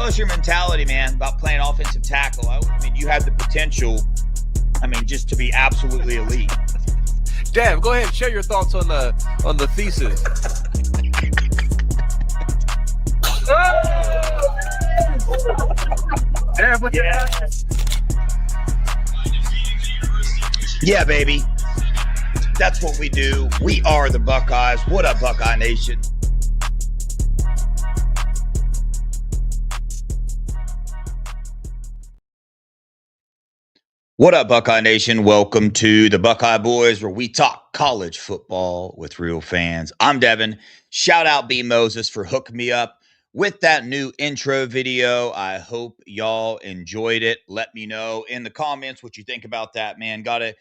tell us your mentality, man, about playing offensive tackle. I mean, you have the potential, just to be absolutely elite. Damn, go ahead and share your thoughts on the thesis. Yeah, baby. That's what we do. We are the Buckeyes. What up, Buckeye Nation? What up, Buckeye Nation? Welcome to the Buckeye Boys, where we talk college football with real fans. I'm Devin. Shout out B. Moses for hooking me up with that new intro video. I hope y'all enjoyed it. Let me know in the comments what you think about that, man. Got a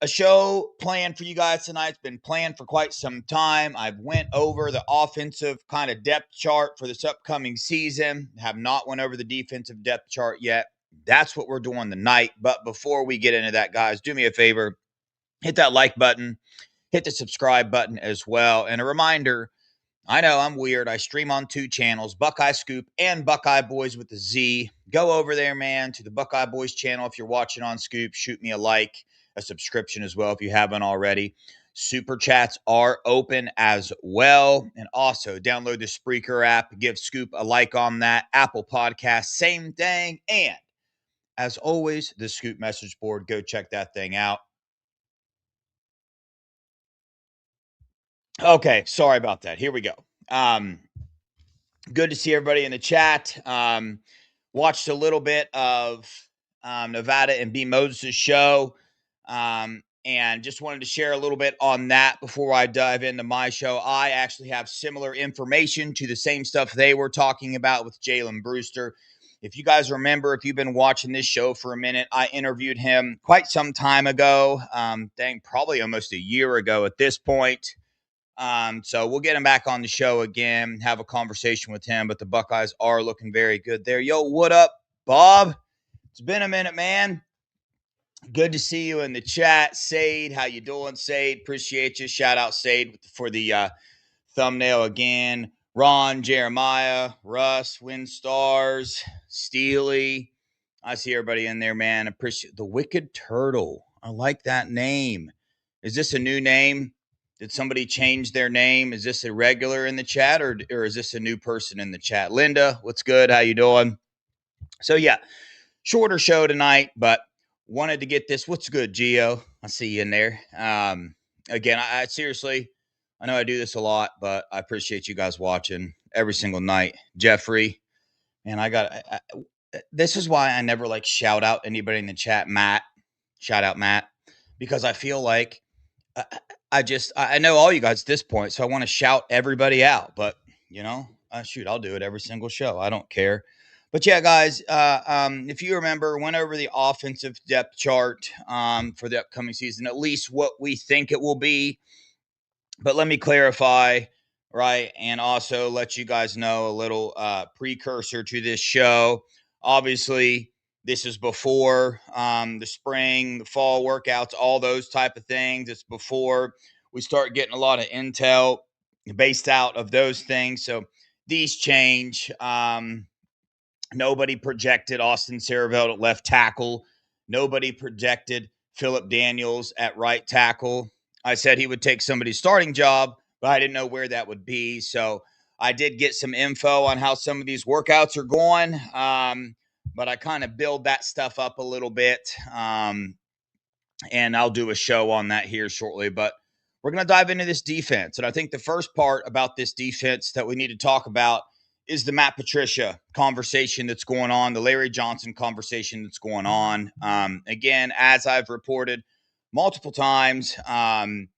show planned for you guys tonight. It's been planned for quite some time. I've went over the offensive kind of depth chart for this upcoming season. Have not went over the defensive depth chart yet. That's what we're doing tonight. But before we get into that, guys, do me a favor. Hit that like button. Hit the subscribe button as well. And a reminder, I know I'm weird. I stream on 2 channels, Buckeye Scoop and Buckeye Boys with the Z. Go over there, man, to the Buckeye Boys channel. If you're watching on Scoop, shoot me a like, a subscription as well if you haven't already. Super chats are open as well. And also download the Spreaker app. Give Scoop a like on that. Apple Podcast, same thing. And as always, the Scoop message board. Go check that thing out. Okay, sorry about that. Here we go. Good to see everybody in the chat. Watched a little bit of Nevada and B. Moses' show, and just wanted to share a little bit on that before I dive into my show. I actually have similar information to the same stuff they were talking about with Jalen Brewster. If you guys remember, if you've been watching this show for a minute, I interviewed him quite some time ago. Probably almost a year ago at this point. So we'll get him back on the show again, have a conversation with him, but the Buckeyes are looking very good there. Yo, what up, Bob? It's been a minute, man. Good to see you in the chat. Sade, how you doing, Sade? Appreciate you. Shout out Sade for the thumbnail again. Ron, Jeremiah, Russ, Winstars, Steely. I see everybody in there, man. Appreciate the Wicked Turtle. I like that name. Is this a new name? Did somebody change their name? Is this a regular in the chat, or is this a new person in the chat? Linda, what's good? How you doing? So, yeah, shorter show tonight, but wanted to get this. What's good, Gio? I see you in there. Again, I seriously, I know I do this a lot, but I appreciate you guys watching every single night. Jeffrey, and this is why I never shout out anybody in the chat. Matt, shout out Matt, because I feel like I know all you guys at this point, so I want to shout everybody out. But I'll do it every single show. I don't care. But yeah, guys, if you remember, went over the offensive depth chart for the upcoming season, at least what we think it will be. But let me clarify, right, and also let you guys know a little precursor to this show. Obviously, this is before the spring, the fall workouts, all those type of things. It's before we start getting a lot of intel based out of those things. So these change. Nobody projected Austin Saravelt at left tackle. Nobody projected Phillip Daniels at right tackle. I said he would take somebody's starting job, but I didn't know where that would be. So I did get some info on how some of these workouts are going. But I kind of build that stuff up a little bit. And I'll do a show on that here shortly. But we're going to dive into this defense. And I think the first part about this defense that we need to talk about is the Matt Patricia conversation that's going on, the Larry Johnson conversation that's going on. Again, as I've reported multiple times, I'm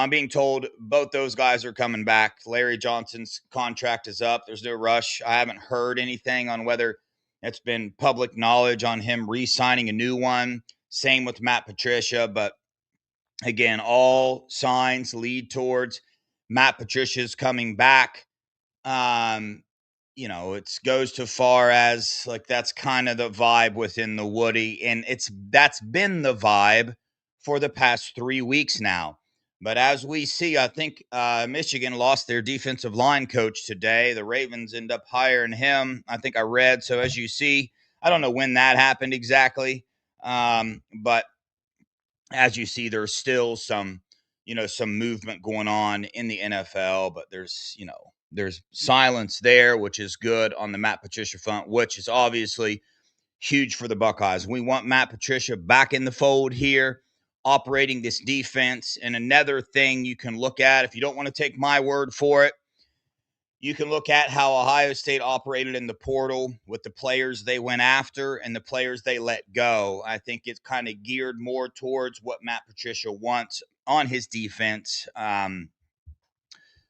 being told both those guys are coming back. Larry Johnson's contract is up. There's no rush. I haven't heard anything on whether it's been public knowledge on him re-signing a new one. Same with Matt Patricia. But again, all signs lead towards Matt Patricia's coming back. It goes to far as that's kind of the vibe within the Woody, and that's been the vibe for the past 3 weeks now. But as we see, I think Michigan lost their defensive line coach today. The Ravens end up hiring him, I think I read. So as you see, I don't know when that happened exactly, but as you see, there's still some, some movement going on in the NFL. But there's silence there, which is good on the Matt Patricia front, which is obviously huge for the Buckeyes. We want Matt Patricia back in the fold here, operating this defense. And another thing you can look at, if you don't want to take my word for it, you can look at how Ohio State operated in the portal with the players they went after and the players they let go. I think it's kind of geared more towards what Matt Patricia wants on his defense,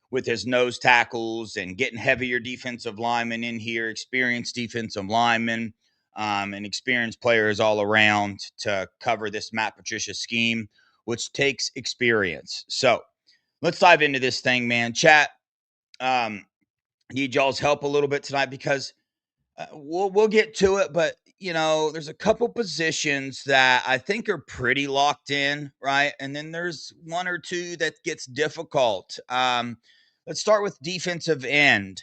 with his nose tackles and getting heavier defensive linemen in here, experienced defensive linemen, and experienced players all around to cover this Matt Patricia scheme, which takes experience. So let's dive into this thing, man. Chat, need y'all's help a little bit tonight because we'll get to it, but there's a couple positions that I think are pretty locked in, right? And then there's one or two that gets difficult. Let's start with defensive end.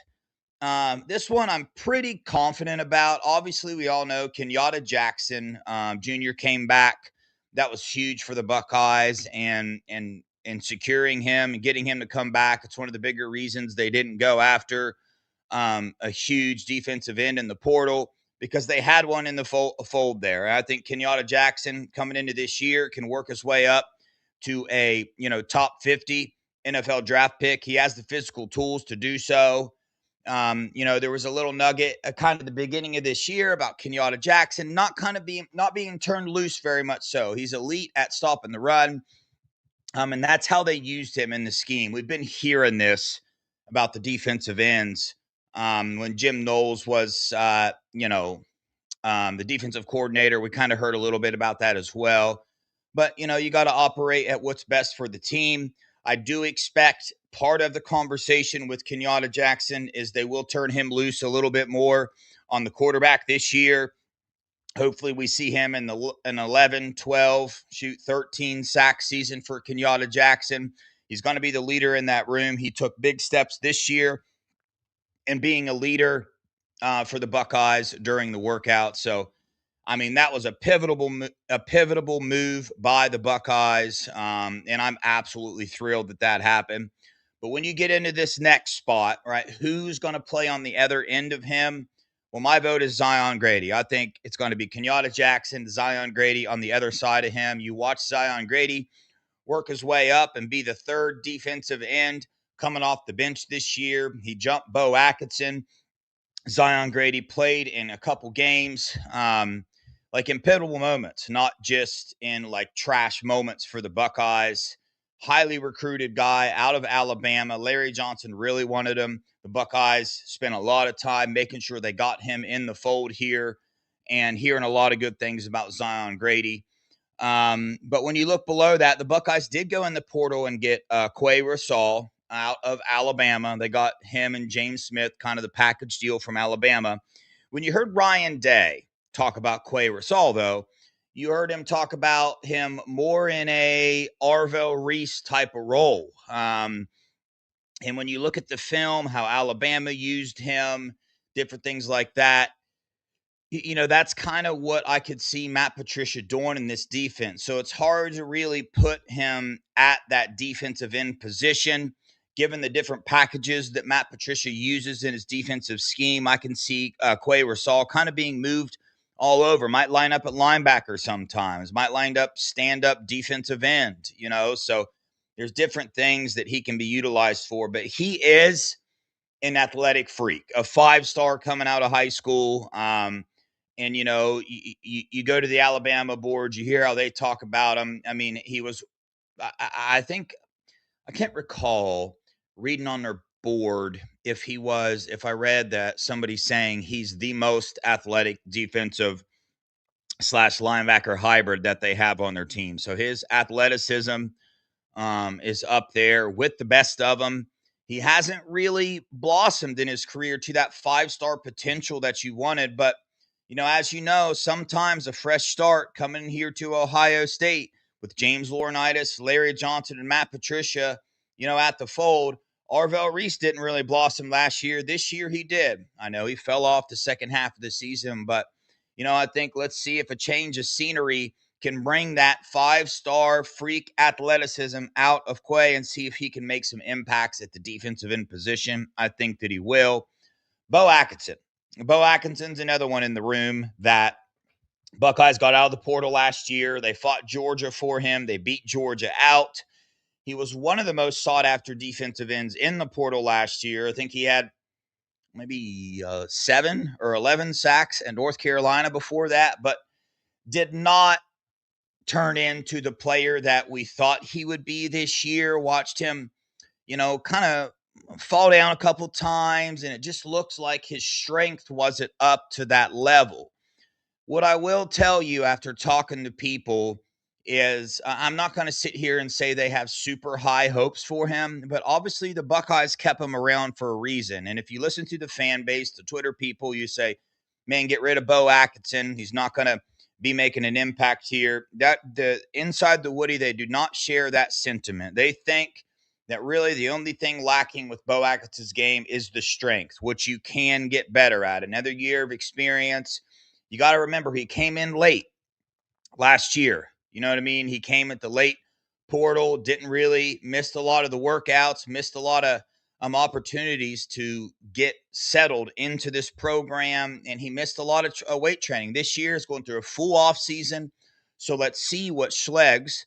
This one I'm pretty confident about. Obviously, we all know Kenyatta Jackson Jr. came back. That was huge for the Buckeyes, and securing him and getting him to come back. It's one of the bigger reasons they didn't go after a huge defensive end in the portal, because they had one in the fold there. I think Kenyatta Jackson coming into this year can work his way up to a top 50 NFL draft pick. He has the physical tools to do so. There was a little nugget kind of the beginning of this year about Kenyatta Jackson not being turned loose very much. So he's elite at stopping the run. And that's how they used him in the scheme. We've been hearing this about the defensive ends when Jim Knowles was, the defensive coordinator. We kind of heard a little bit about that as well. But, you got to operate at what's best for the team. I do expect part of the conversation with Kenyatta Jackson is they will turn him loose a little bit more on the quarterback this year. Hopefully we see him in an 11, 12, 13 sack season for Kenyatta Jackson. He's going to be the leader in that room. He took big steps this year in being a leader for the Buckeyes during the workout. So, that was a pivotal move by the Buckeyes, and I'm absolutely thrilled that happened. But when you get into this next spot, right, who's going to play on the other end of him? Well, my vote is Zion Grady. I think it's going to be Kenyatta Jackson, Zion Grady on the other side of him. You watch Zion Grady work his way up and be the third defensive end coming off the bench this year. He jumped Bo Atkinson. Zion Grady played in a couple games, like in pivotal moments, not just in like trash moments for the Buckeyes. Highly recruited guy out of Alabama. Larry Johnson really wanted him. The Buckeyes spent a lot of time making sure they got him in the fold here, and hearing a lot of good things about Zion Grady. But when you look below that, the Buckeyes did go in the portal and get Quay Rasal out of Alabama. They got him and James Smith, kind of the package deal from Alabama. When you heard Ryan Day talk about Quay Rasal, though, you heard him talk about him more in a Arvell Reese type of role. And when you look at the film, how Alabama used him, different things like that, that's kind of what I could see Matt Patricia doing in this defense. So it's hard to really put him at that defensive end position. Given the different packages that Matt Patricia uses in his defensive scheme, I can see Quay Rasal kind of being moved all over. Might line up at linebacker sometimes. Might line up stand-up defensive end, So there's different things that he can be utilized for. But he is an athletic freak, a 5-star coming out of high school. And, you go to the Alabama board, you hear how they talk about him. He was, I think, I can't recall reading on their board if I read that somebody saying he's the most athletic defensive / linebacker hybrid that they have on their team. So his athleticism is up there with the best of them. He hasn't really blossomed in his career to that 5-star potential that you wanted. But, as you know, sometimes a fresh start coming here to Ohio State with James Laurinaitis, Larry Johnson, and Matt Patricia, at the fold. Arvell Reese didn't really blossom last year. This year he did. I know he fell off the second half of the season, but, I think let's see if a change of scenery can bring that 5-star freak athleticism out of Quay and see if he can make some impacts at the defensive end position. I think that he will. Bo Atkinson. Bo Atkinson's another one in the room that Buckeyes got out of the portal last year. They fought Georgia for him. They beat Georgia out. He was one of the most sought-after defensive ends in the portal last year. I think he had maybe 7 or 11 sacks in North Carolina before that, but did not turn into the player that we thought he would be this year. Watched him, kind of fall down a couple times, and it just looks like his strength wasn't up to that level. What I will tell you after talking to people is I'm not going to sit here and say they have super high hopes for him, but obviously the Buckeyes kept him around for a reason. And if you listen to the fan base, the Twitter people, you say, man, get rid of Bo Atkinson. He's not going to be making an impact here. That the inside the Woody, they do not share that sentiment. They think that really the only thing lacking with Bo Atkinson's game is the strength, which you can get better at. Another year of experience. You got to remember, he came in late last year. You know what I mean? He came at the late portal, didn't really missed a lot of the workouts, missed a lot of opportunities to get settled into this program, and he missed a lot of weight training. This year is going through a full off season, so let's see what Schleggs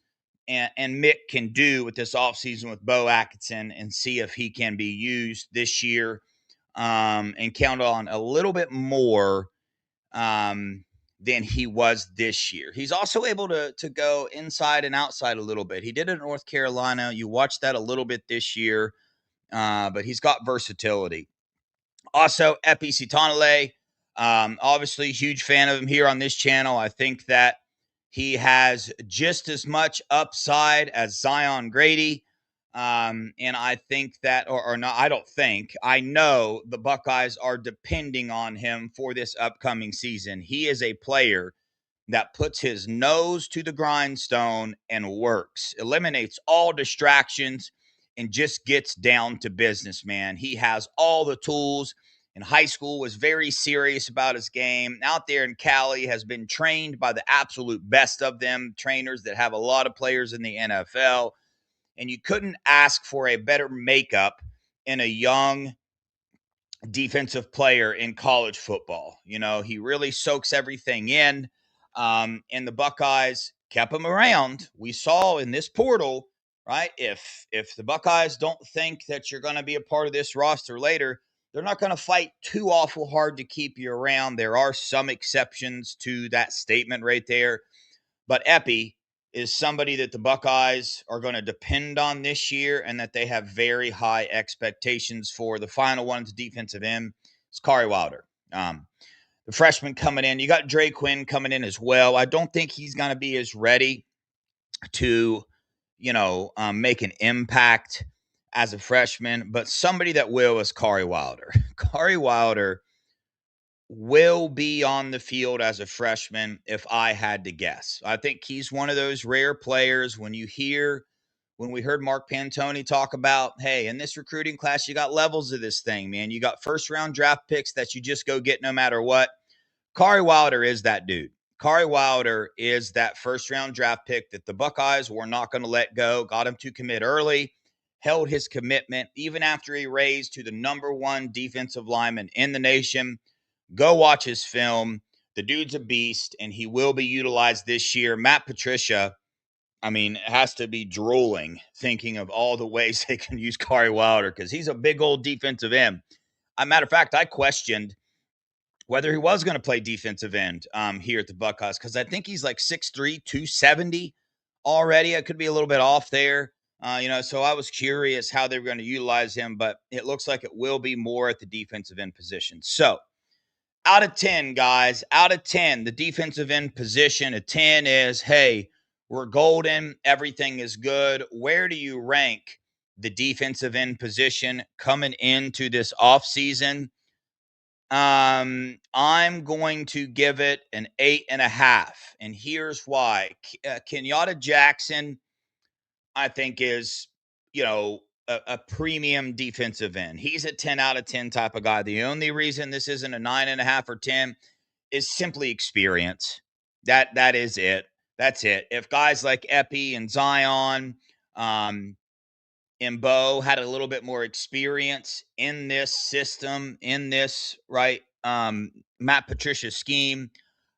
and Mick can do with this offseason with Bo Atkinson and see if he can be used this year, and count on a little bit more than he was this year. He's also able to go inside and outside a little bit. He did it in North Carolina. You watched that a little bit this year, but he's got versatility. Also, Epi Citanale, obviously huge fan of him here on this channel. I think that he has just as much upside as Zion Grady. And I think that, or not, I don't think, I know the Buckeyes are depending on him for this upcoming season. He is a player that puts his nose to the grindstone and works, eliminates all distractions, and just gets down to business, man. He has all the tools. In high school, was very serious about his game. Out there in Cali, has been trained by the absolute best of them, trainers that have a lot of players in the NFL. And you couldn't ask for a better makeup in a young defensive player in college football. He really soaks everything in. And the Buckeyes kept him around. We saw in this portal, right? If the Buckeyes don't think that you're going to be a part of this roster later, they're not going to fight too awful hard to keep you around. There are some exceptions to that statement right there. But Epi is somebody that the Buckeyes are going to depend on this year and that they have very high expectations for. The final one, the defensive end, is Kari Wilder. The freshman coming in. You got Dre Quinn coming in as well. I don't think he's going to be as ready to, make an impact as a freshman, but somebody that will is Kari Wilder. Kari Wilder will be on the field as a freshman if I had to guess. I think he's one of those rare players when we heard Mark Pantoni talk about, hey, in this recruiting class, you got levels of this thing, man. You got first-round draft picks that you just go get no matter what. Kari Wilder is that dude. Kari Wilder is that first-round draft pick that the Buckeyes were not going to let go, got him to commit early, held his commitment, even after he raised to the number one defensive lineman in the nation. Go watch his film. The dude's a beast, and he will be utilized this year. Matt Patricia, has to be drooling thinking of all the ways they can use Kari Wilder because he's a big old defensive end. As a matter of fact, I questioned whether he was going to play defensive end here at the Buckeyes because I think he's like 6'3", 270 already. I could be a little bit off there. So I was curious how they were going to utilize him, but it looks like it will be more at the defensive end position. So, out of 10, guys, out of 10, the defensive end position, a 10 is, hey, we're golden, everything is good. Where do you rank the defensive end position coming into this offseason? I'm going to give it an 8.5, and here's why. Kenyatta Jackson, I think, is, a premium defensive end. He's a 10 out of 10 type of guy. The only reason this isn't a 9.5 or 10 is simply experience. That is it. That's it. If guys like Epi and Zion, and Bo had a little bit more experience in this system, in this, right, Matt Patricia scheme,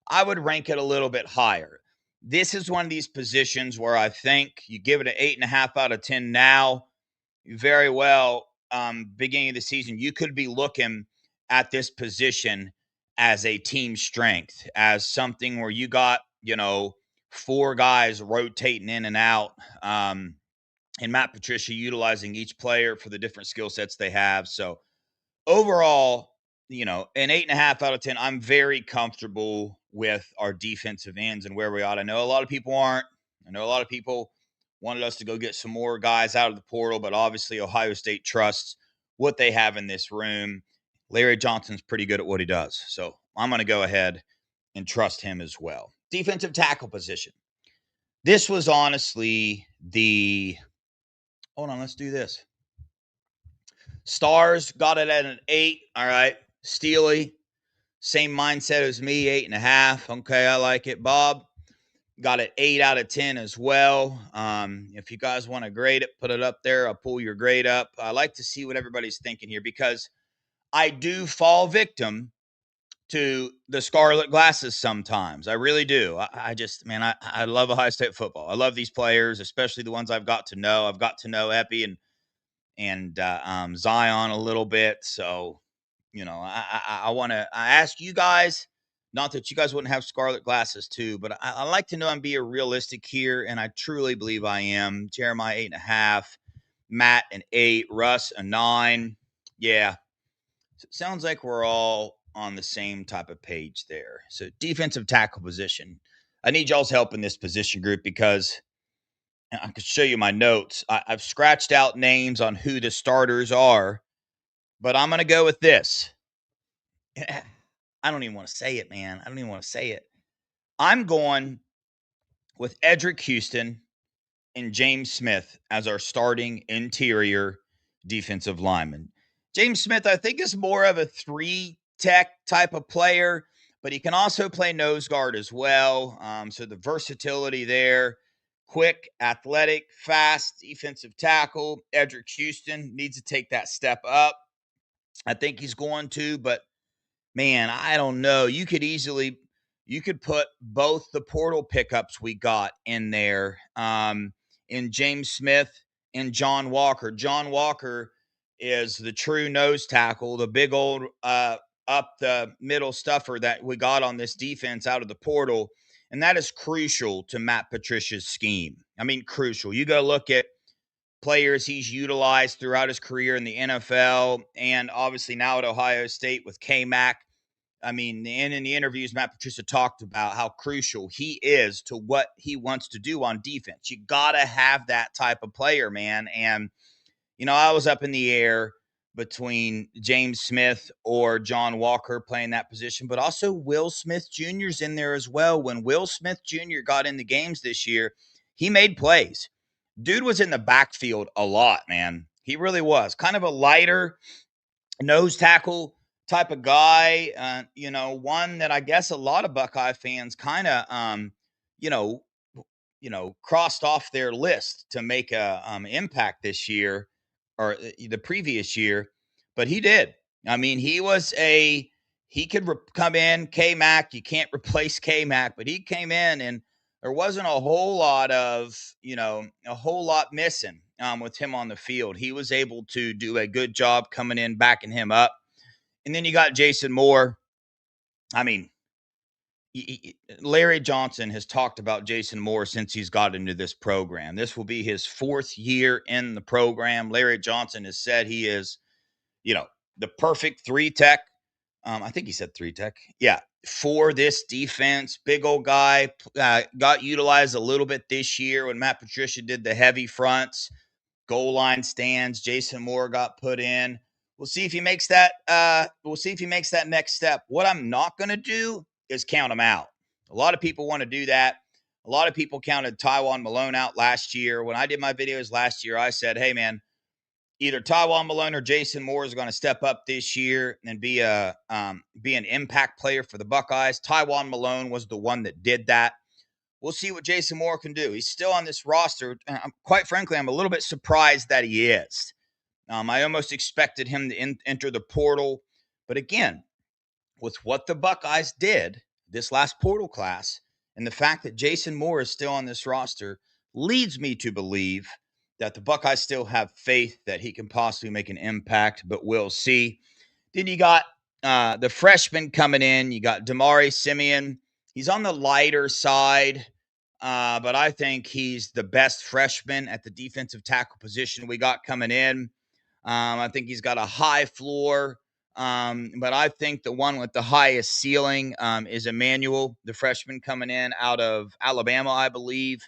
I would rank it a little bit higher. This is one of these positions where I think you give it an 8.5 out of 10 now. Very well, beginning of the season, you could be looking at this position as a team strength, as something where you got, four guys rotating in and out. And Matt Patricia utilizing each player for the different skill sets they have. So overall, an 8.5 out of 10. I'm very comfortable with our defensive ends and where we are. I know a lot of people aren't. I know a lot of people wanted us to go get some more guys out of the portal, but obviously Ohio State trusts what they have in this room. Larry Johnson's pretty good at what he does. So I'm going to go ahead and trust him as well. Defensive tackle position. This was honestly hold on, let's do this. Stars got it at an 8. All right. Steely, same mindset as me, 8.5. Okay, I like it. Bob got it 8 out of 10 as well. If you guys want to grade it, put it up there. I'll pull your grade up. I like to see what everybody's thinking here because I do fall victim to the scarlet glasses sometimes. I really do. I just, man, I love Ohio State football. I love these players, especially the ones I've got to know. I've got to know Epi and Zion a little bit. So, I want to ask you guys, not that you guys wouldn't have scarlet glasses too, but I like to know I'm being realistic here, and I truly believe I am. Jeremiah 8.5, Matt an 8, Russ a 9. Yeah, so it sounds like we're all on the same type of page there. So defensive tackle position. I need y'all's help in this position group because I could show you my notes. I've scratched out names on who the starters are, but I'm going to go with this. I don't even want to say it, man. I don't even want to say it. I'm going with Edric Houston and James Smith as our starting interior defensive lineman. James Smith, I think, is more of a 3-tech type of player, but he can also play nose guard as well. So the versatility there. Quick, athletic, fast defensive tackle. Edric Houston needs to take that step up. I think he's going to, but man, I don't know. You could put both the portal pickups we got in there, in James Smith and John Walker. John Walker is the true nose tackle, the big old up the middle stuffer that we got on this defense out of the portal. And that is crucial to Matt Patricia's scheme. I mean, crucial. You go look at players he's utilized throughout his career in the NFL and obviously now at Ohio State with K-Mac. I mean, and in the interviews, Matt Patricia talked about how crucial he is to what he wants to do on defense. You got to have that type of player, man. And, I was up in the air between James Smith or John Walker playing that position, but also Will Smith Jr.'s in there as well. When Will Smith Jr. got in the games this year, he made plays. Dude was in the backfield a lot, man. He really was. Kind of a lighter nose tackle type of guy. One that I guess a lot of Buckeye fans kind of, you know, crossed off their list to make a impact this year or the previous year, but he did. I mean, he could come in. K-Mac, you can't replace K-Mac, but he came in and there wasn't a whole lot missing with him on the field. He was able to do a good job coming in, backing him up. And then you got Jason Moore. I mean, Larry Johnson has talked about Jason Moore since he's got into this program. This will be his 4th year in the program. Larry Johnson has said he is, the perfect 3-tech. I think he said 3-tech. Yeah, for this defense. Big old guy. Got utilized a little bit this year when Matt Patricia did the heavy fronts, goal line stands. Jason Moore got put in. We'll see if he makes that. We'll see if he makes that next step. What I'm not going to do is count him out. A lot of people want to do that. A lot of people counted Tywone Malone out last year. When I did my videos last year, I said, "Hey, man, either Tywone Malone or Jason Moore is going to step up this year and be an impact player for the Buckeyes." Tywone Malone was the one that did that. We'll see what Jason Moore can do. He's still on this roster. Quite frankly, I'm a little bit surprised that he is. I almost expected him to enter the portal. But again, with what the Buckeyes did this last portal class and the fact that Jason Moore is still on this roster leads me to believe that the Buckeyes still have faith that he can possibly make an impact, but we'll see. Then you got the freshman coming in. You got Damari Simeon. He's on the lighter side, but I think he's the best freshman at the defensive tackle position we got coming in. I think he's got a high floor, but I think the one with the highest ceiling is Emmanuel, the freshman coming in out of Alabama, I believe.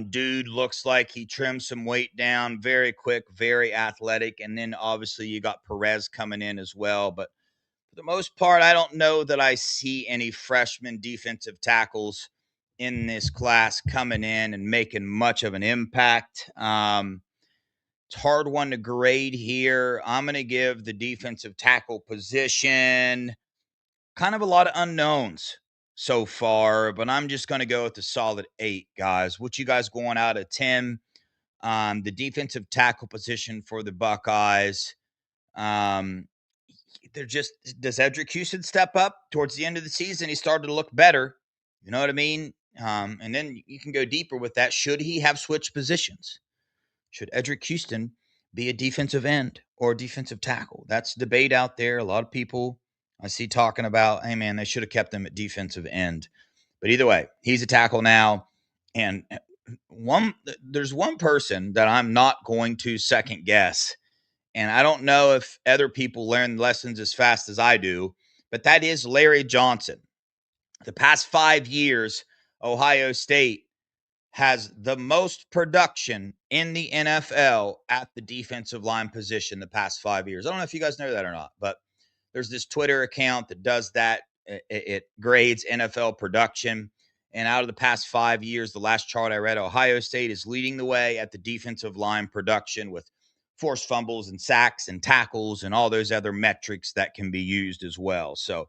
Dude looks like he trimmed some weight down, very quick, very athletic. And then obviously you got Perez coming in as well. But for the most part, I don't know that I see any freshman defensive tackles in this class coming in and making much of an impact. It's a hard one to grade here. I'm going to give the defensive tackle position kind of a lot of unknowns so far, but I'm just going to go with a solid 8, guys. What you guys going out of 10? The defensive tackle position for the Buckeyes. They're just, does Edric Houston step up towards the end of the season? He started to look better. You know what I mean? And then you can go deeper with that. Should he have switched positions? Should Edric Houston be a defensive end or a defensive tackle? That's debate out there. A lot of people I see talking about, hey, man, they should have kept him at defensive end. But either way, he's a tackle now. And there's one person that I'm not going to second guess. And I don't know if other people learn lessons as fast as I do, but that is Larry Johnson. The past 5 years, Ohio State has the most production in the NFL at the defensive line position the past 5 years. I don't know if you guys know that or not, but there's this Twitter account that does that. It grades NFL production. And out of the past 5 years, the last chart I read, Ohio State is leading the way at the defensive line production with forced fumbles and sacks and tackles and all those other metrics that can be used as well. So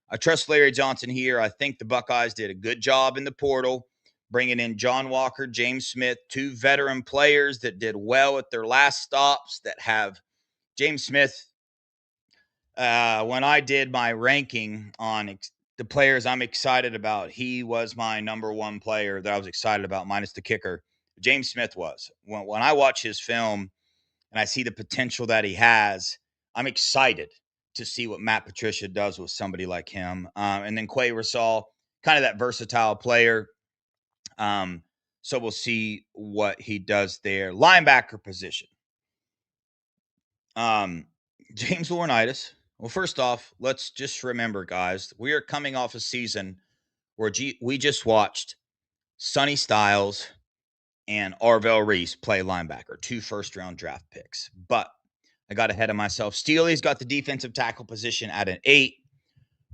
I trust Larry Johnson here. I think the Buckeyes did a good job in the portal, bringing in John Walker, James Smith, 2 veteran players that did well at their last stops that have James Smith. When I did my ranking on the players I'm excited about, he was my number 1 player that I was excited about, minus the kicker. James Smith was. When I watch his film and I see the potential that he has, I'm excited to see what Matt Patricia does with somebody like him. And then Quay Rasal, kind of that versatile player. So we'll see what he does there. Linebacker position. James Laurinaitis. Well, first off, let's just remember, guys, we are coming off a season where we just watched Sonny Styles and Arvell Reese play linebacker, 2 first-round draft picks. But I got ahead of myself. Steely's got the defensive tackle position at an 8.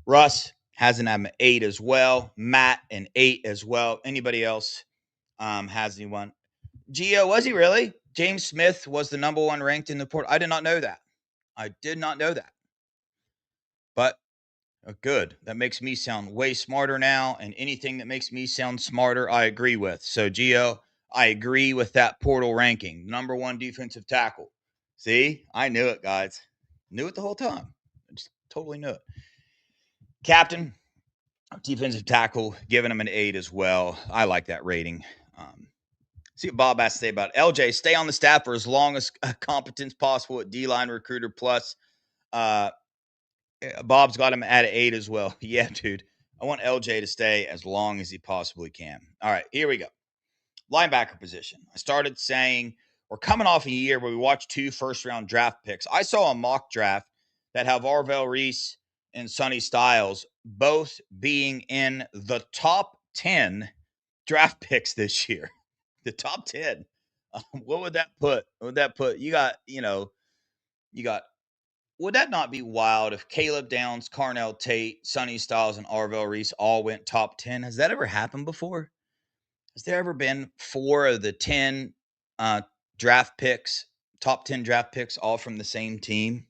Russ has an 8 as well. Matt, an 8 as well. Anybody else has anyone? Gio, was he really? James Smith was the number 1 ranked in the portal. I did not know that. I did not know that. But good. That makes me sound way smarter now. And anything that makes me sound smarter, I agree with. So, Gio, I agree with that portal ranking. Number 1 defensive tackle. See? I knew it, guys. Knew it the whole time. I just totally knew it. Captain, defensive tackle, giving him an 8 as well. I like that rating. See what Bob has to say about it. LJ, stay on the staff for as long as competence possible at D-Line Recruiter Plus. Bob's got him at an 8 as well. Yeah, dude. I want LJ to stay as long as he possibly can. All right, here we go. Linebacker position. I started saying we're coming off a year where we watched 2 first-round draft picks. I saw a mock draft that have Arvell Reese and Sonny Styles both being in the top 10 draft picks this year. The top 10. What would that put? You got, You got, would that not be wild if Caleb Downs, Carnell Tate, Sonny Styles, and Arvell Reese all went top 10? Has that ever happened before? Has there ever been 4 of the 10 draft picks, top 10 draft picks, all from the same team?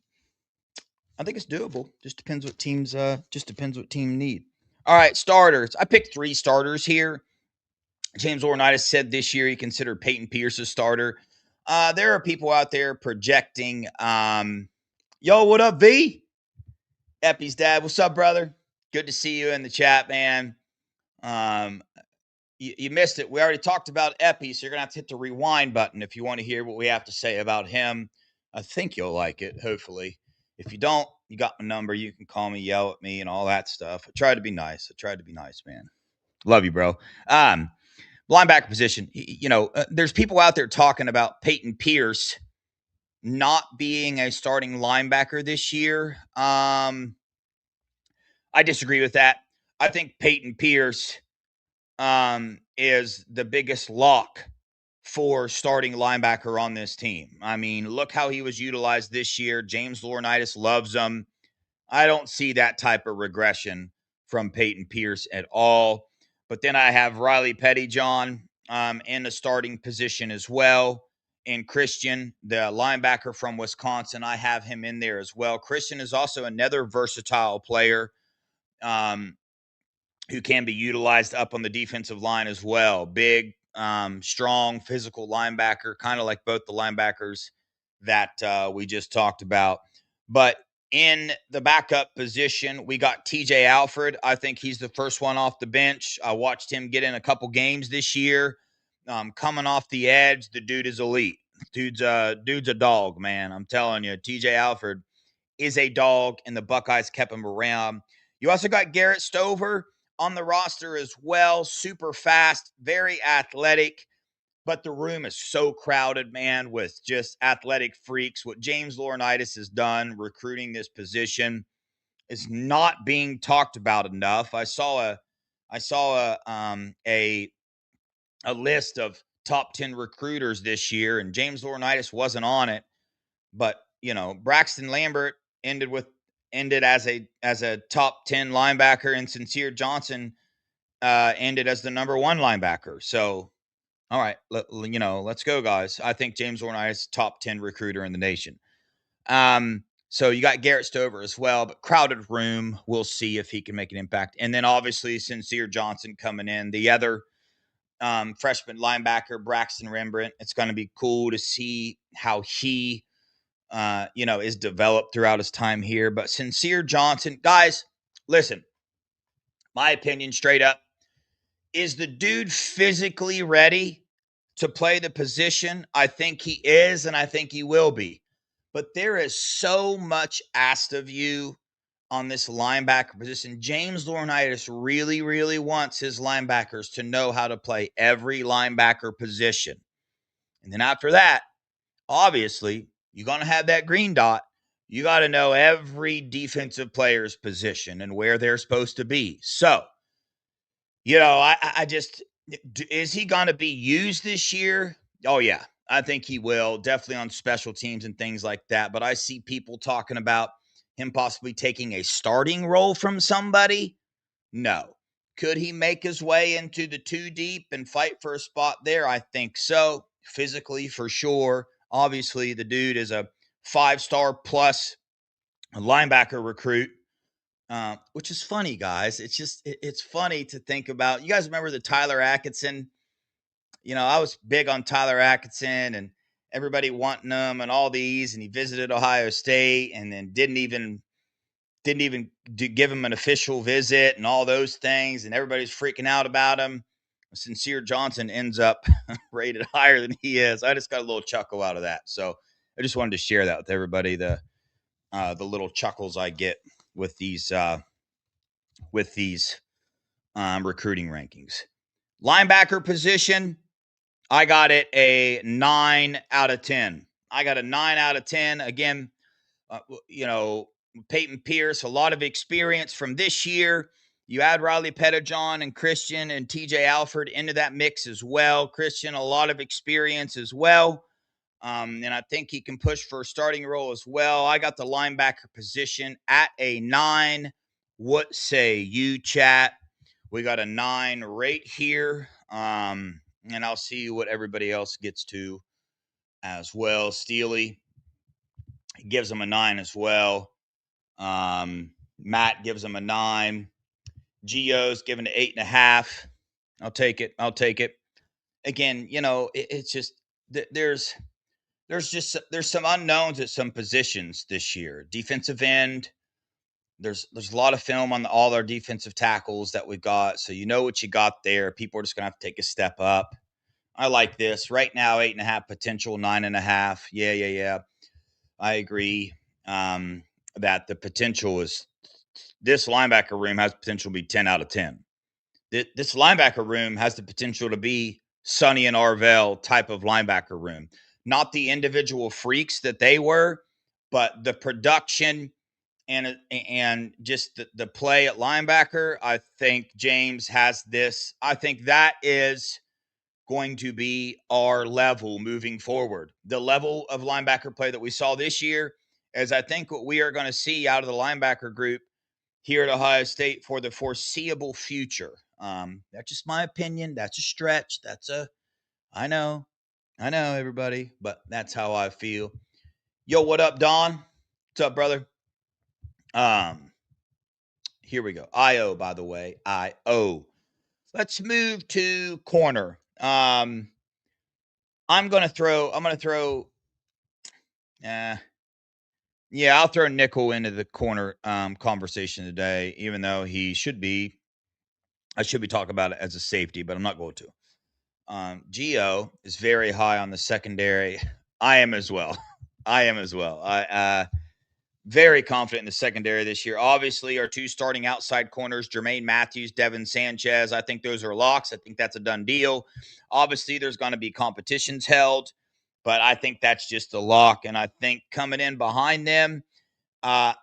I think it's doable. Just depends what team need. All right, starters. I picked 3 starters here. James Laurinaitis said this year he considered Peyton Pierce a starter. There are people out there projecting. Yo, what up, V? Epi's dad. What's up, brother? Good to see you in the chat, man. You missed it. We already talked about Epi, so you're going to have to hit the rewind button if you want to hear what we have to say about him. I think you'll like it, hopefully. If you don't, you got my number. You can call me, yell at me, and all that stuff. I tried to be nice. Man. Love you, bro. Linebacker position. There's people out there talking about Peyton Pierce not being a starting linebacker this year. I disagree with that. I think Peyton Pierce is the biggest lock for starting linebacker on this team. I mean, look how he was utilized this year. James Laurinaitis loves him. I don't see that type of regression from Peyton Pierce at all. But then I have Riley Pettyjohn in the starting position as well. And Christian, the linebacker from Wisconsin, I have him in there as well. Christian is also another versatile player who can be utilized up on the defensive line as well. Big, strong, physical linebacker, kind of like both the linebackers that we just talked about. But in the backup position, we got TJ Alford. I think he's the first one off the bench. I watched him get in a couple games this year. Coming off the edge, the dude is elite. Dude's a dog, man. I'm telling you, TJ Alford is a dog, and the Buckeyes kept him around. You also got Garrett Stover on the roster as well. Super fast, very athletic, but the room is so crowded, man, with just athletic freaks. What James Laurinaitis has done recruiting this position is not being talked about enough. I saw a list of top 10 recruiters this year, and James Laurinaitis wasn't on it. But, Braxton Lambert ended as a top 10 linebacker, and Sincere Johnson ended as the number 1 linebacker. So, all right, let's go, guys. I think James Laurinaitis is top 10 recruiter in the nation. So you got Garrett Stover as well, but crowded room. We'll see if he can make an impact. And then obviously Sincere Johnson coming in, the other freshman linebacker, Braxton Rembrandt. It's going to be cool to see how he, is developed throughout his time here. But Sincere Johnson, guys, listen, my opinion straight up, is the dude physically ready to play the position? I think he is, and I think he will be. But there is so much asked of you on this linebacker position. James Laurinaitis really, really wants his linebackers to know how to play every linebacker position. And then after that, obviously, you're going to have that green dot. You got to know every defensive player's position and where they're supposed to be. So, I just, is he going to be used this year? Oh, yeah, I think he will. Definitely on special teams and things like that. But I see people talking about him possibly taking a starting role from somebody. No. Could he make his way into the 2 deep and fight for a spot there? I think so. Physically, for sure. Obviously, the dude is a 5-star plus linebacker recruit. Which is funny, guys. It's funny to think about. You guys remember the Tyler Atkinson? I was big on Tyler Atkinson and everybody wanting him and all these, and he visited Ohio State and then didn't even give him an official visit and all those things, and everybody's freaking out about him. Sincere Johnson ends up rated higher than he is. I just got a little chuckle out of that. So I just wanted to share that with everybody, the little chuckles I get with these recruiting rankings. Linebacker position, I got it a 9 out of 10. I got a 9 out of 10. Again, Peyton Pierce, a lot of experience from this year. You add Riley Pettyjohn and Christian and TJ Alford into that mix as well. Christian, a lot of experience as well. And I think he can push for a starting role as well. I got the linebacker position at a 9. What say you, chat? We got a 9 right here. And I'll see what everybody else gets to as well. Steely gives him a 9 as well. Matt gives him a 9. Geo's given it 8.5. I'll take it. Again, it's just there's some unknowns at some positions this year. Defensive end, there's a lot of film on all our defensive tackles that we've got, so you know what you got there. People are just gonna have to take a step up. I like this right now. 8.5 potential, 9.5. Yeah. I agree. That the potential is this linebacker room has potential to be 10 out of 10. This linebacker room has the potential to be Sonny and Arvell type of linebacker room. Not the individual freaks that they were, but the production and just the play at linebacker. I think James has this. I think that is going to be our level moving forward. The level of linebacker play that we saw this year is, I think, what we are going to see out of the linebacker group here at Ohio State for the foreseeable future. That's just my opinion. That's a stretch. I know, everybody, but that's how I feel. Yo, what up, Don? What's up, brother? Here we go. IO, by the way, IO. Let's move to corner. I'm gonna throw. Yeah, I'll throw Nickel into the corner conversation today, even though I should be talking about it as a safety, but I'm not going to. Geo is very high on the secondary. I am as well. I very confident in the secondary this year. Obviously, our 2 starting outside corners, Jermaine Matthews, Devin Sanchez. I think those are locks. I think that's a done deal. Obviously, there's going to be competitions held, but I think that's just a lock. And I think coming in behind them, uh,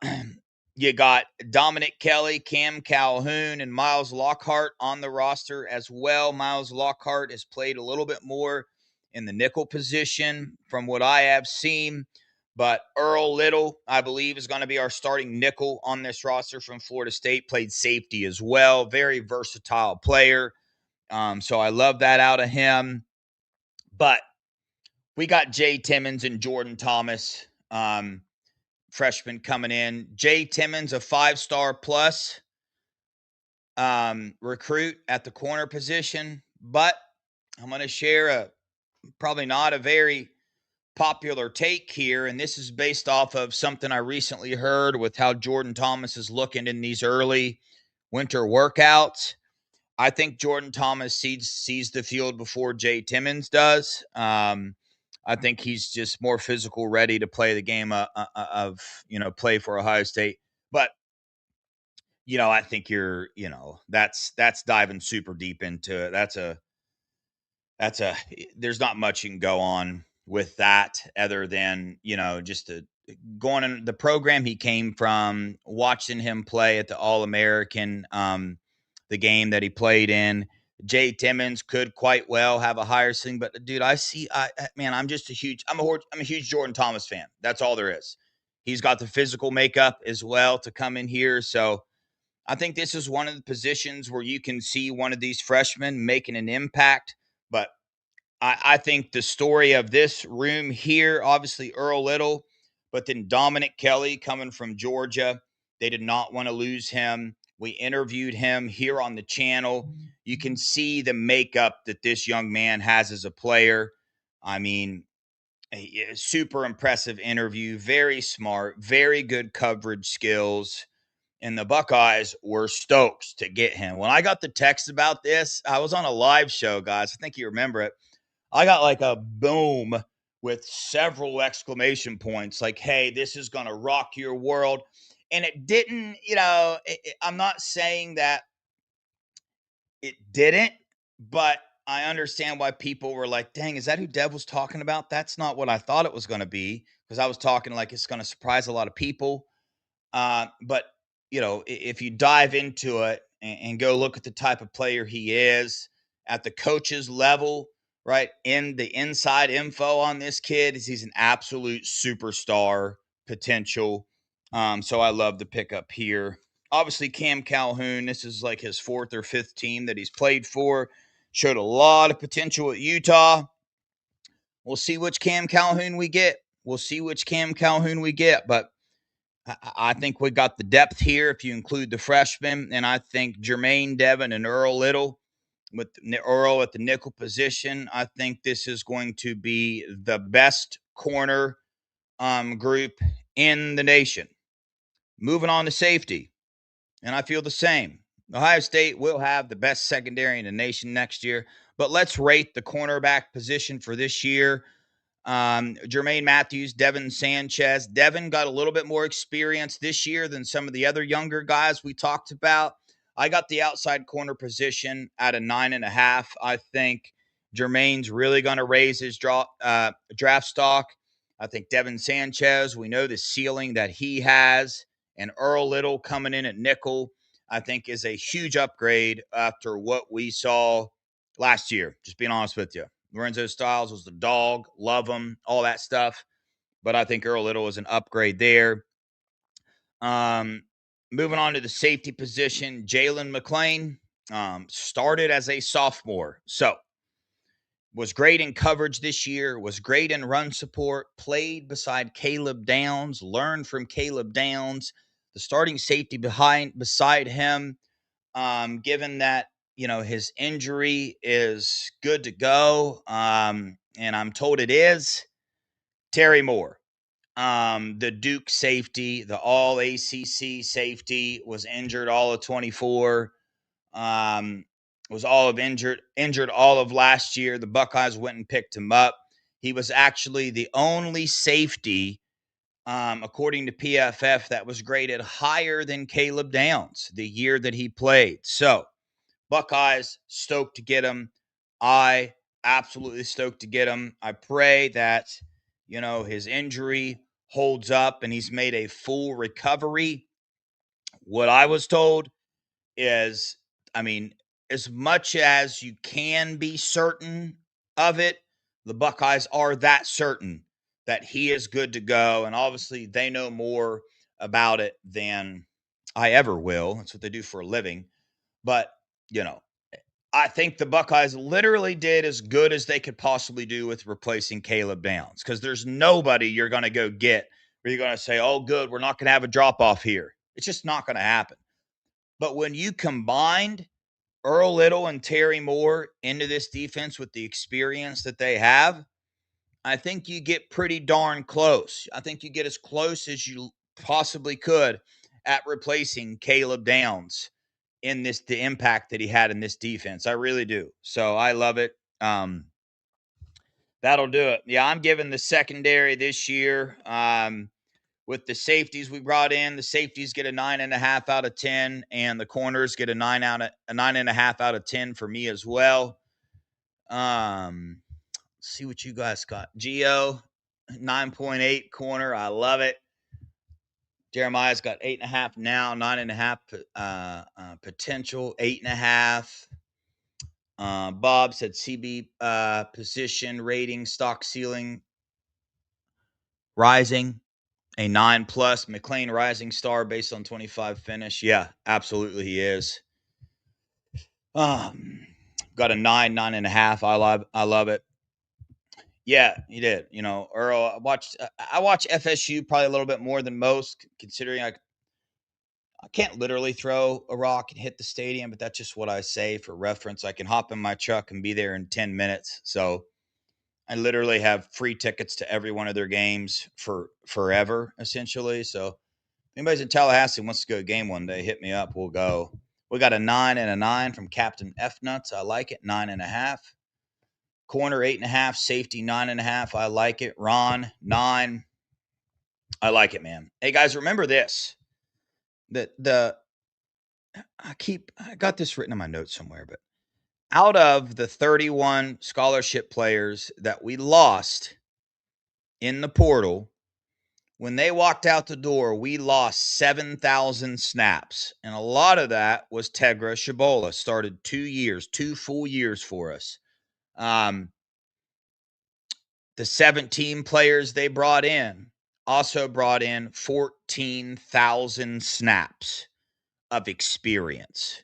you got Dominic Kelly, Cam Calhoun, and Miles Lockhart on the roster as well. Miles Lockhart has played a little bit more in the nickel position from what I have seen. But Earl Little, I believe, is going to be our starting nickel on this roster from Florida State. Played safety as well. Very versatile player. So I love that out of him. But we got Jay Timmons and Jordan Thomas, freshman coming in. Jay Timmons, a 5-star plus recruit at the corner position. But I'm going to share probably not a very popular take here, and this is based off of something I recently heard with how Jordan Thomas is looking in these early winter workouts. I think Jordan Thomas sees the field before Jay Timmons does. I think he's just more physical, ready to play the game play for Ohio State. But I think that's diving super deep into it. There's not much you can go on with that other than, just going in the program he came from, watching him play at the All-American, the game that he played in. Jay Timmons could quite well have a higher ceiling, but dude, I'm a huge Jordan Thomas fan. That's all there is. He's got the physical makeup as well to come in here. So I think this is one of the positions where you can see one of these freshmen making an impact. But I think the story of this room here, obviously Earl Little, but then Dominic Kelly coming from Georgia. They did not want to lose him. We interviewed him here on the channel. You can see the makeup that this young man has as a player. I mean, a super impressive interview, very smart, very good coverage skills. And the Buckeyes were stoked to get him. When I got the text about this, I was on a live show, guys. I think you remember it. I got like a boom with several exclamation points like, hey, this is going to rock your world. And it didn't, I'm not saying that it didn't, but I understand why people were like, dang, is that who Dev was talking about? That's not what I thought it was going to be, because I was talking like it's going to surprise a lot of people. But, if you dive into it and go look at the type of player he is at the coach's level, right? In the inside info on this kid is he's an absolute superstar potential. So I love the pickup here. Obviously, Cam Calhoun, this is like his fourth or fifth team that he's played for. Showed a lot of potential at Utah. We'll see which Cam Calhoun we get. But I think we got the depth here if you include the freshmen. And I think Jermaine Devin and Earl Little, with Earl at the nickel position, I think this is going to be the best corner group in the nation. Moving on to safety, and I feel the same. Ohio State will have the best secondary in the nation next year, but let's rate the cornerback position for this year. Jermaine Matthews, Devin Sanchez. Devin got a little bit more experience this year than some of the other younger guys we talked about. I got the outside corner position at a 9.5. I think Jermaine's really going to raise his draft stock. I think Devin Sanchez, we know the ceiling that he has, and Earl Little coming in at nickel, I think is a huge upgrade after what we saw last year. Just being honest with you. Lorenzo Styles was the dog, love him, all that stuff. But I think Earl Little is an upgrade there. Moving on to the safety position, Jalen McLean started as a sophomore. So was great in coverage this year, was great in run support, played beside Caleb Downs, learned from Caleb Downs, the starting safety beside him, given that his injury is good to go, and I'm told it is. Terry Moore, the Duke safety, the all ACC safety, was injured all of 24. Was all of injured all of last year. The Buckeyes went and picked him up. He was actually the only safety, according to PFF, that was graded higher than Caleb Downs the year that he played. So Buckeyes stoked to get him. I absolutely stoked to get him. I pray that, his injury holds up and he's made a full recovery. What I was told is, as much as you can be certain of it, the Buckeyes are that certain that he is good to go. And obviously they know more about it than I ever will. That's what they do for a living. But, I think the Buckeyes literally did as good as they could possibly do with replacing Caleb Downs, because there's nobody you're going to go get where you're going to say, oh, good, we're not going to have a drop off here. It's just not going to happen. But when you combined Earl Little and Terry Moore into this defense with the experience that they have, I think you get pretty darn close. I think you get as close as you possibly could at replacing Caleb Downs in the impact that he had in this defense. I really do. So I love it. That'll do it. Yeah, I'm giving the secondary this year, with the safeties we brought in. The safeties get a 9.5 out of 10, and the corners get a 9.5 out of 10 for me as well. Let's see what you guys got. Geo, 9.8 corner. I love it. Jeremiah's got 8.5 now, 9.5 potential, 8.5. Bob said CB position rating, stock ceiling rising, a 9+. McLean rising star based on 25 finish. Yeah, absolutely he is. Got a 9.5. I love it. Yeah, he did. Earl, I watch FSU probably a little bit more than most, considering I can't literally throw a rock and hit the stadium, but that's just what I say for reference. I can hop in my truck and be there in 10 minutes. So I literally have free tickets to every one of their games for forever, essentially. So if anybody's in Tallahassee and wants to go to a game one day, hit me up. We'll go. We got a 9 and a 9 from Captain F Nuts. I like it. 9.5. Corner 8.5. Safety 9.5. I like it. Ron 9. I like it, man. Hey guys, remember this. I got this written in my notes somewhere, but out of the 31 scholarship players that we lost in the portal, when they walked out the door, we lost 7,000 snaps. And a lot of that was Tegra Shabola. Started 2 full years for us. the 17 players they brought in also brought in 14,000 snaps of experience.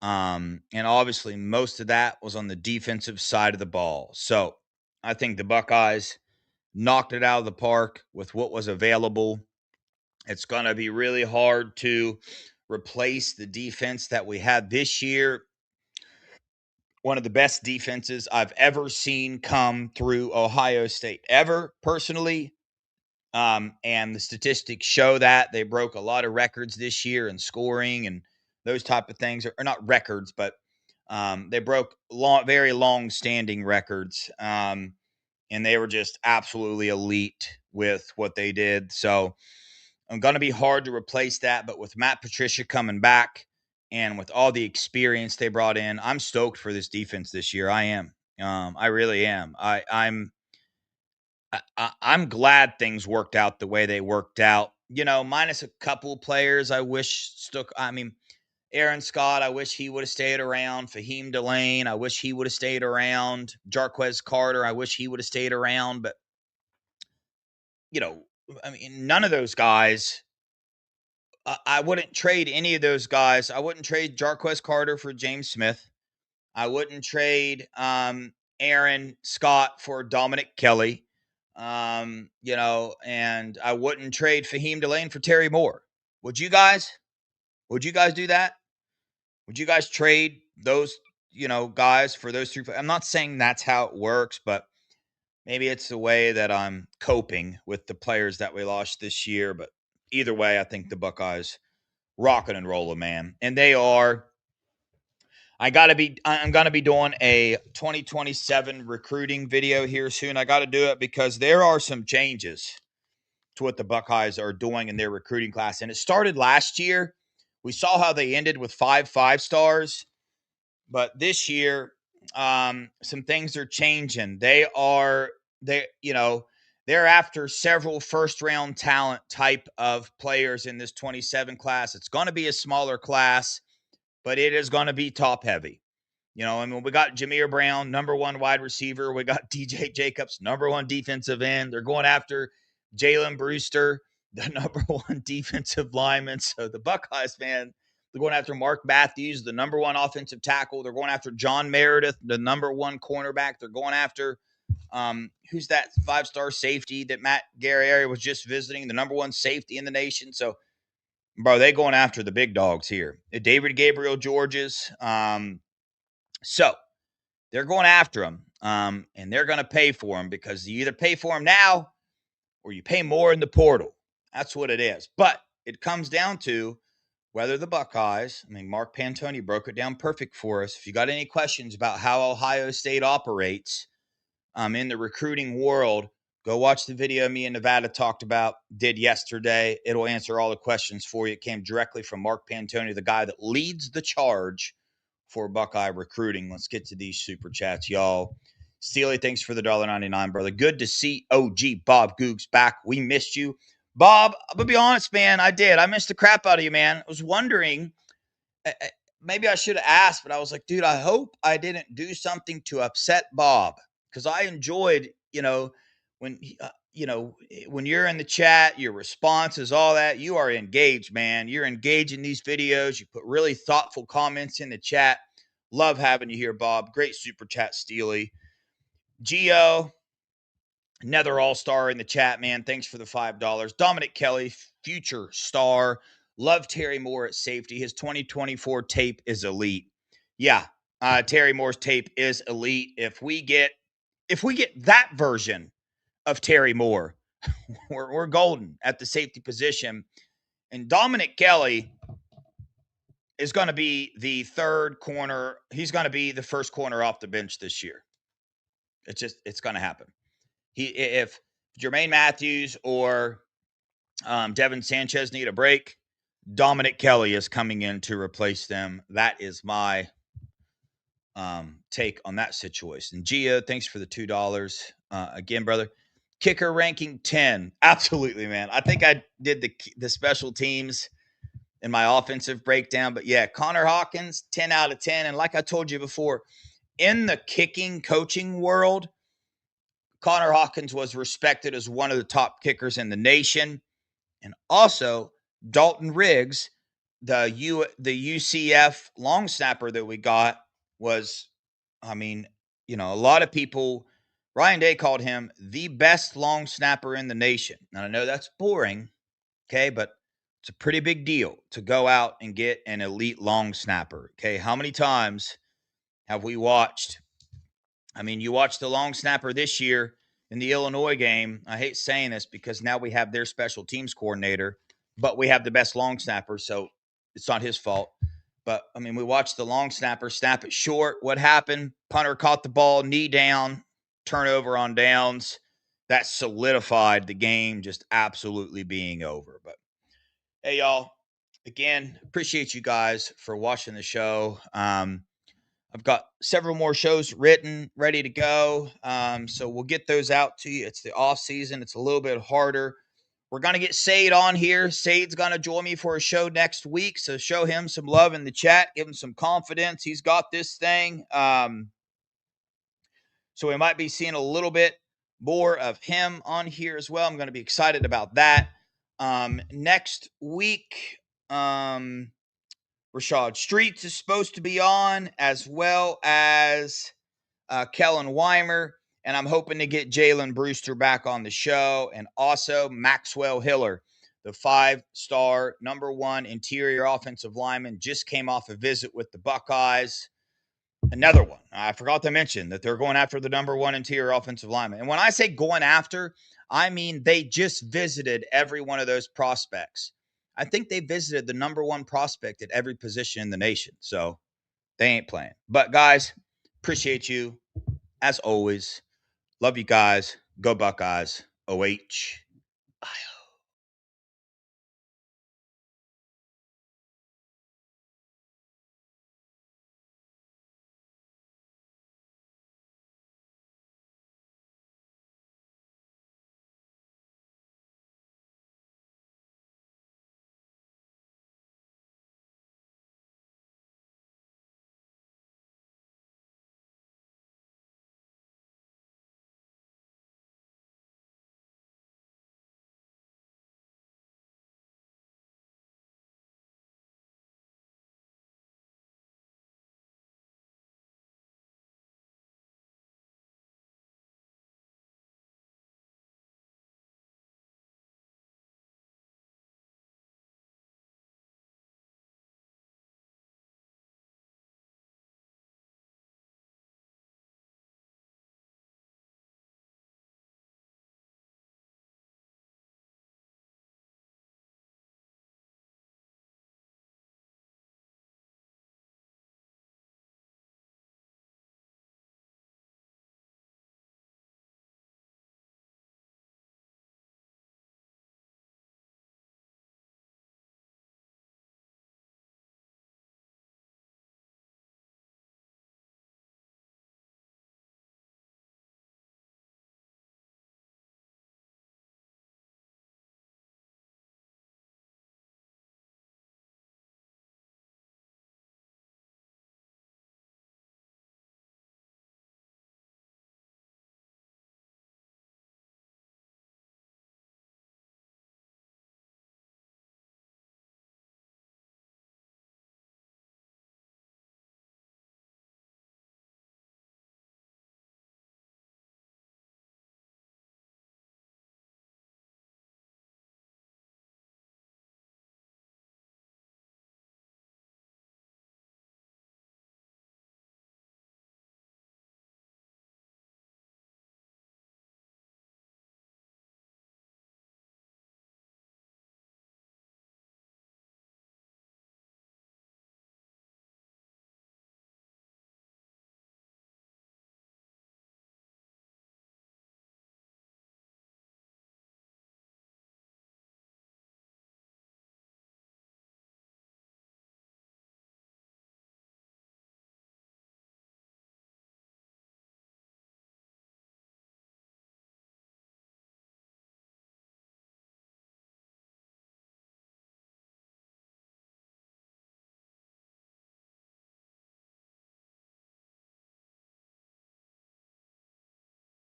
And obviously, most of that was on the defensive side of the ball. So I think the Buckeyes knocked it out of the park with what was available. It's going to be really hard to replace the defense that we had this year. One of the best defenses I've ever seen come through Ohio State ever, personally. And the statistics show that they broke a lot of records this year in scoring and those type of things, or not records, but they broke very long-standing records, and they were just absolutely elite with what they did. So I'm going to be hard to replace that, but with Matt Patricia coming back and with all the experience they brought in, I'm stoked for this defense this year. I am. I really am. I'm glad things worked out the way they worked out. Minus a couple of players I wish stuck. I mean, Aaron Scott, I wish he would have stayed around. Fahim Delane, I wish he would have stayed around. Jarquez Carter, I wish he would have stayed around. But, none of those guys, I wouldn't trade any of those guys. I wouldn't trade Jarquez Carter for James Smith. I wouldn't trade Aaron Scott for Dominic Kelly. And I wouldn't trade Fahim Delane for Terry Moore. Would you guys? Would you guys do that? Would you guys trade those, guys for those three? I'm not saying that's how it works, but maybe it's the way that I'm coping with the players that we lost this year. But either way, I think the Buckeyes rocking and rolling, man. And they are. I'm going to be doing a 2027 recruiting video here soon. I got to do it because there are some changes to what the Buckeyes are doing in their recruiting class. And it started last year. We saw how they ended with 5 stars. But this year, some things are changing. They're after several first-round talent type of players in this 27 class. It's going to be a smaller class, but it is going to be top-heavy. We got Jameer Brown, number 1 wide receiver. We got DJ Jacobs, number 1 defensive end. They're going after Jalen Brewster, the number 1 defensive lineman. So the Buckeyes, man, they're going after Mark Matthews, the number 1 offensive tackle. They're going after John Meredith, the number 1 cornerback. They're going after who's that 5-star safety that Matt Guerrieri was just visiting, the number 1 safety in the nation. So, bro, they going after the big dogs here. David Gabriel Georges. So they're going after them, and they're going to pay for them because you either pay for them now or you pay more in the portal. That's what it is. But it comes down to whether the Buckeyes, Mark Pantoni broke it down perfect for us. If you got any questions about how Ohio State operates in the recruiting world, go watch the video me and Nevada did yesterday. It'll answer all the questions for you. It came directly from Mark Pantoni, the guy that leads the charge for Buckeye recruiting. Let's get to these super chats, y'all. Steely, thanks for the $1.99, brother. Good to see OG Bob Googs back. We missed you. Bob, I'm going to be honest, man. I did. I missed the crap out of you, man. I was wondering, maybe I should have asked, but I was like, dude, I hope I didn't do something to upset Bob, because I enjoyed, when you're in the chat, your responses, all that, you are engaged, man. You're engaged in these videos. You put really thoughtful comments in the chat. Love having you here, Bob. Great super chat, Steely. Gio, another all-star in the chat, man. Thanks for the $5. Dominic Kelly, future star. Love Terry Moore at safety. His 2024 tape is elite. Yeah, Terry Moore's tape is elite. If we get that version of Terry Moore, we're golden at the safety position. And Dominic Kelly is going to be the 3rd corner. He's going to be the first corner off the bench this year. It's going to happen. If Jermaine Matthews or Devin Sanchez need a break, Dominic Kelly is coming in to replace them. That is my take on that situation. Gia, thanks for the $2. Again, brother. Kicker ranking 10. Absolutely, man. I think I did the special teams in my offensive breakdown. But yeah, Connor Hawkins, 10 out of 10. And like I told you before, in the kicking coaching world, Connor Hawkins was respected as one of the top kickers in the nation. And also, Dalton Riggs, the UCF long snapper that we got, was, I mean, a lot of people, Ryan Day called him the best long snapper in the nation. And I know that's boring, okay, but it's a pretty big deal to go out and get an elite long snapper, okay? How many times have we watched? I mean, you watched the long snapper this year in the Illinois game. I hate saying this because now we have their special teams coordinator, but we have the best long snapper, so it's not his fault. But, I mean, we watched the long snapper snap it short. What happened? Punter caught the ball, knee down, turnover on downs. That solidified the game just absolutely being over. But, hey, y'all, again, appreciate you guys for watching the show. I've got several more shows written, ready to go. So we'll get those out to you. It's the off season. It's a little bit harder. We're going to get Sade on here. Sade's going to join me for a show next week. So show him some love in the chat. Give him some confidence. He's got this thing. So we might be seeing a little bit more of him on here as well. I'm going to be excited about that. Next week, Rashad Streets is supposed to be on, as well as Kellen Weimer. And I'm hoping to get Jalen Brewster back on the show. And also Maxwell Hiller, the 5-star #1 interior offensive lineman, just came off a visit with the Buckeyes. Another one. I forgot to mention that they're going after the #1 interior offensive lineman. And when I say going after, I mean they just visited every one of those prospects. I think they visited the #1 prospect at every position in the nation. So they ain't playing. But guys, appreciate you as always. Love you guys. Go Buckeyes. OH.